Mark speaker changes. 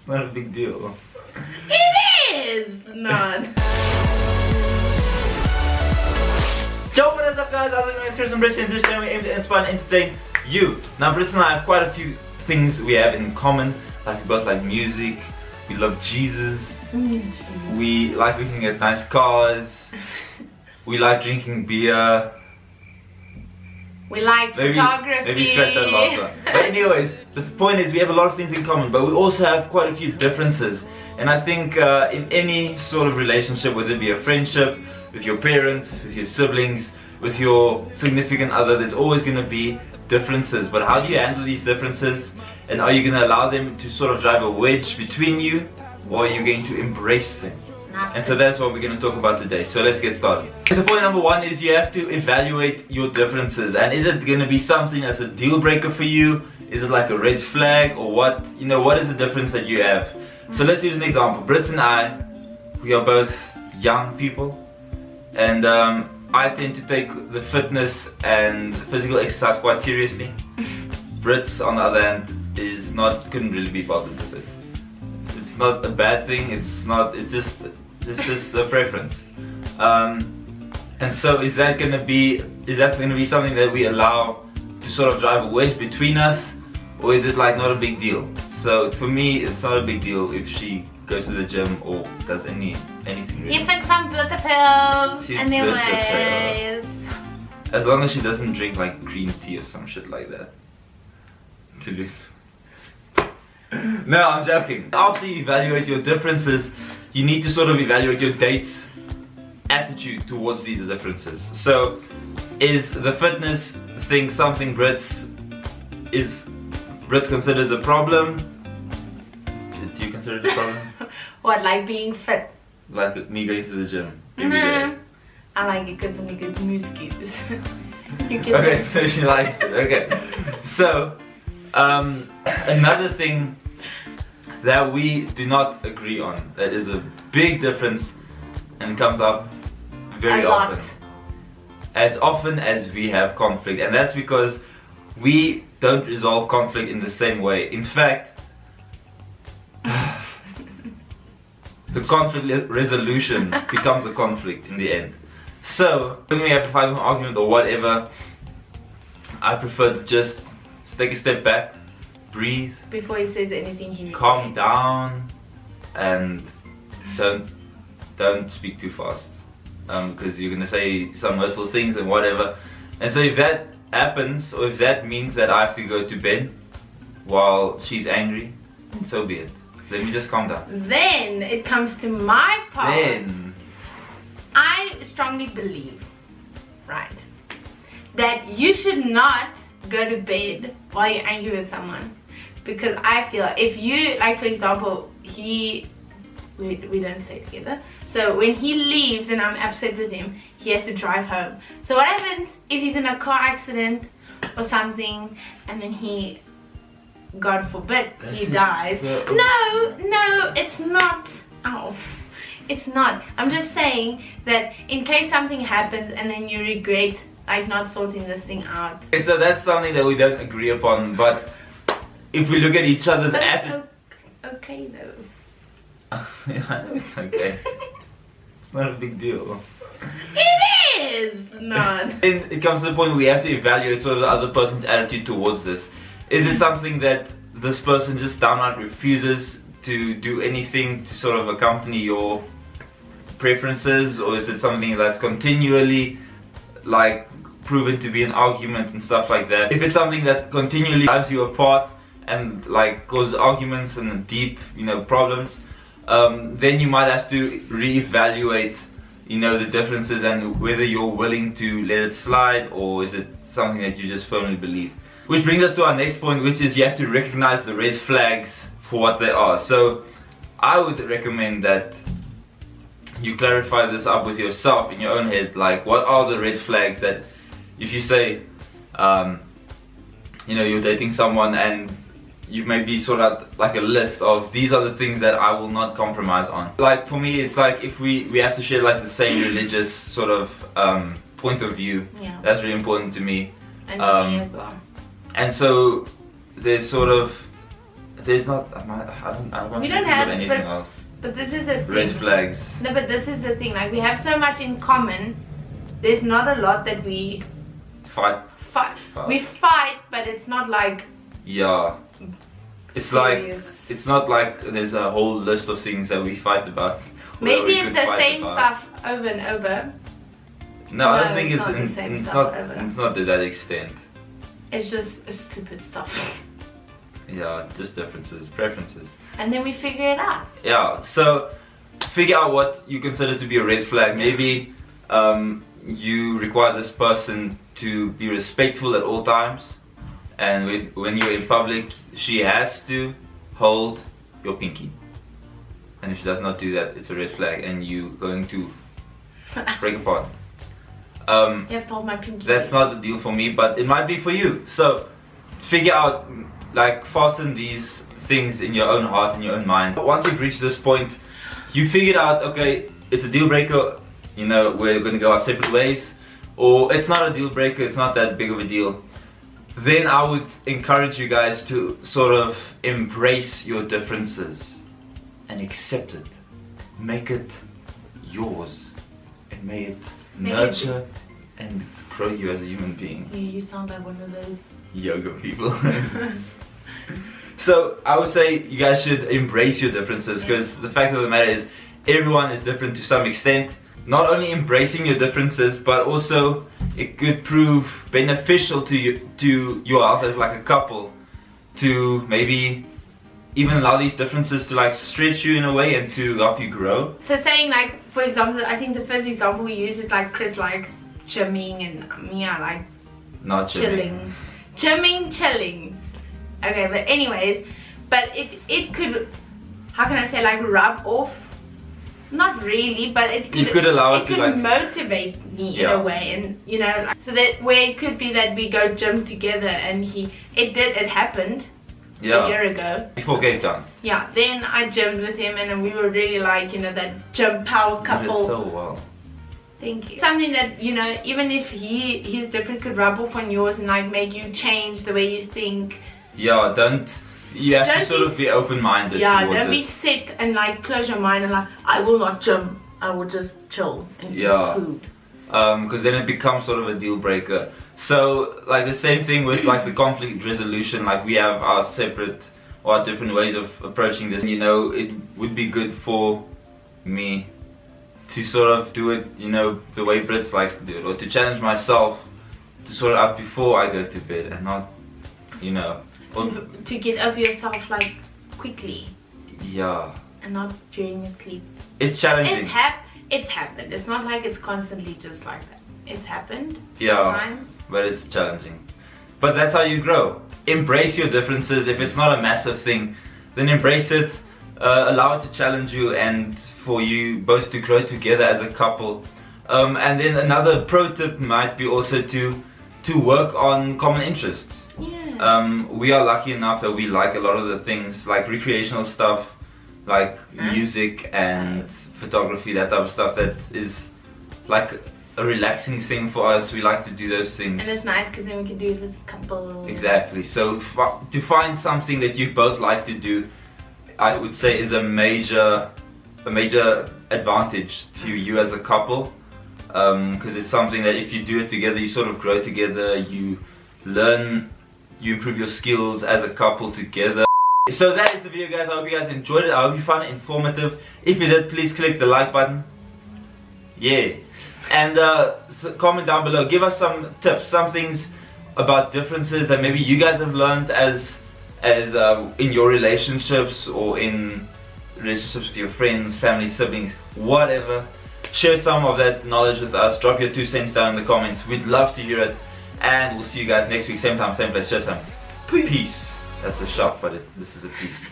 Speaker 1: not a big deal.
Speaker 2: It is not.
Speaker 1: Yo, what is up guys? My name is Chris and Brits, and this channel we aim to inspire and entertain you. Now Brits and I have quite a few things we have in common. Like we both like music, we love Jesus, we like looking at nice cars, we like drinking beer.
Speaker 2: We like photography.
Speaker 1: Maybe scratch that last one. But anyways, the point is we have a lot of things in common, but we also have quite a few differences. And I think in any sort of relationship, whether it be a friendship, with your parents, with your siblings, with your significant other, there's always going to be differences. But how do you handle these differences? And are you going to allow them to sort of drive a wedge between you? Or are you going to embrace them? And so that's what we're going to talk about today. So let's get started. So point number one is you have to evaluate your differences. And is it going to be something that's a deal breaker for you? Is it like a red flag? Or what? You know, what is the difference that you have? So let's use an example. Brits and I, we are both young people. And I tend to take the fitness and physical exercise quite seriously. Brits, on the other hand, couldn't really be bothered with it. It's not a bad thing. It's just a preference. And so is that going to be something that we allow to sort of drive a wedge between us, or is it like not a big deal? So for me, it's not a big deal if she goes to the gym or does anything really.
Speaker 2: You put some butter pills
Speaker 1: She's
Speaker 2: anyways.
Speaker 1: As long as she doesn't drink like green tea or some shit like that. To lose. No, I'm joking. After you evaluate your differences, you need to sort of evaluate your date's attitude towards these differences. So, is the fitness thing something Brits considers a problem? Do you consider it a problem?
Speaker 2: What, like being fit?
Speaker 1: Like me going to the gym every day?
Speaker 2: I like it because I get music.
Speaker 1: Okay, so she likes it. Okay. So, another thing that we do not agree on, that is a big difference and comes up very often. As often as we have conflict, and that's because we don't resolve conflict in the same way. In fact, the conflict resolution becomes a conflict in the end. So, when we have to fight an argument or whatever, I prefer to just take a step back, breathe,
Speaker 2: before he says anything,
Speaker 1: calm down, and don't speak too fast, because you're gonna say some hurtful things and whatever. And so if that happens, or if that means that I have to go to bed while she's angry, so be it. Let me just calm down.
Speaker 2: Then it comes to my part.
Speaker 1: Then
Speaker 2: I strongly believe, right, that you should not go to bed while you're angry with someone. Because I feel if you, like for example, we don't stay together. So when he leaves and I'm upset with him, he has to drive home. So what happens if he's in a car accident or something and then he, God forbid, he dies? No, it's not. Ow. It's not. I'm just saying that in case something happens and then you regret like not sorting this thing out.
Speaker 1: Okay, so that's something that we don't agree upon, but if we look at each other's attitude.
Speaker 2: Okay though.
Speaker 1: Yeah, I know it's okay. It's not a big deal.
Speaker 2: It is not.
Speaker 1: Then it comes to the point where we have to evaluate sort of the other person's attitude towards this. Is it something that this person just downright refuses to do anything to sort of accompany your preferences, or is it something that's continually like proven to be an argument and stuff like that? If it's something that continually drives you apart and like causes arguments and deep, problems, then you might have to reevaluate, the differences and whether you're willing to let it slide, or is it something that you just firmly believe. Which brings us to our next point, which is you have to recognize the red flags for what they are. So I would recommend that you clarify this up with yourself in your own head. Like, what are the red flags that if you say, you're dating someone and you maybe sort out like a list of these are the things that I will not compromise on. Like for me, it's like if we have to share like the same religious sort of point of view.
Speaker 2: Yeah.
Speaker 1: That's really important to me.
Speaker 2: And to me as well.
Speaker 1: And so there's sort of There's not. I don't
Speaker 2: We
Speaker 1: think
Speaker 2: don't have,
Speaker 1: of anything else.
Speaker 2: But this is a thing.
Speaker 1: Red flags.
Speaker 2: No, but this is the thing. Like, we have so much in common. There's not a lot that we
Speaker 1: Fight.
Speaker 2: We fight, but it's not like.
Speaker 1: Yeah. It's
Speaker 2: serious.
Speaker 1: like, it's not like there's a whole list of things that we fight about.
Speaker 2: Maybe it's the same stuff over and over.
Speaker 1: No, I don't think
Speaker 2: it's not the same stuff over.
Speaker 1: It's not to that extent.
Speaker 2: It's just stupid stuff.
Speaker 1: Yeah, just differences, preferences.
Speaker 2: And then we figure it out.
Speaker 1: Yeah, so figure out what you consider to be a red flag. Maybe you require this person to be respectful at all times, and when you're in public, she has to hold your pinky. And if she does not do that, it's a red flag, and you're going to break apart.
Speaker 2: You have to hold my pinky.
Speaker 1: That's not the deal for me, but it might be for you. So figure out, like, fasten these things in your own heart and your own mind. Once you've reached this point, you figured out, okay, it's a deal breaker, you know, we're gonna go our separate ways, or it's not a deal breaker, it's not that big of a deal. Then I would encourage you guys to sort of embrace your differences and accept it. Make it yours, and may it nurture and grow you as a human being.
Speaker 2: You sound like one of those
Speaker 1: yoga people. So I would say you guys should embrace your differences, because the fact of the matter is everyone is different to some extent. Not only embracing your differences, but also it could prove beneficial to you, to your health as like a couple, to maybe even allow these differences to like stretch you in a way and to help you grow.
Speaker 2: So saying, like, for example, I think the first example we use is like Chris likes gymming and me, I like
Speaker 1: not
Speaker 2: chilling. Chilling. Okay, but anyways, but it could, how can I say, like, rub off? Not really, but it could.
Speaker 1: You could allow it
Speaker 2: to
Speaker 1: like
Speaker 2: motivate me in a way, and you know, like, so that where it could be that we go gym together, and it happened a year ago.
Speaker 1: Before Cape Town.
Speaker 2: Yeah, then I gymmed with him, and we were really like, you know, that gym power couple.
Speaker 1: You did so well.
Speaker 2: Thank you. Something that, you know, even if he's different, could rub off on yours and like make you change the way you think.
Speaker 1: Yeah, you have to sort of be open-minded.
Speaker 2: Yeah, don't be set and like close your mind and like, I will not gym, I will just chill and eat food.
Speaker 1: Because then it becomes sort of a deal breaker. So like the same thing with like the conflict resolution, like we have our separate or our different ways of approaching this. You know, it would be good for me to sort of do it, you know, the way Brits likes to do it, or to challenge myself to sort it out before I go to bed, and not, you know,
Speaker 2: to get over yourself like quickly.
Speaker 1: Yeah.
Speaker 2: And not during your sleep.
Speaker 1: It's challenging.
Speaker 2: It's happened. It's not like it's constantly just like that. It's happened.
Speaker 1: Yeah.
Speaker 2: Sometimes.
Speaker 1: But it's challenging. But that's how you grow. Embrace your differences. If it's not a massive thing, then embrace it. Allow it to challenge you and for you both to grow together as a couple. And then another pro tip might be also to work on common interests.
Speaker 2: Yeah.
Speaker 1: We are lucky enough that we like a lot of the things like recreational stuff, like music and photography, that type of stuff that is like a relaxing thing for us. We like to do those things.
Speaker 2: And it's nice because then we can do it as a couple.
Speaker 1: Exactly. So to find something that you both like to do, I would say is a major advantage to you as a couple, because it's something that if you do it together, you sort of grow together, you learn, you improve your skills as a couple together. So that is the video, guys. I hope you guys enjoyed it. I hope you found it informative. If you did, please click the like button. Yeah. And so comment down below. Give us some tips, some things about differences that maybe you guys have learned as in your relationships or in relationships with your friends, family, siblings, whatever. Share some of that knowledge with us. Drop your 2 cents down in the comments. We'd love to hear it. And we'll see you guys next week, same time, same place. Just peace. That's a shot, but this is a piece.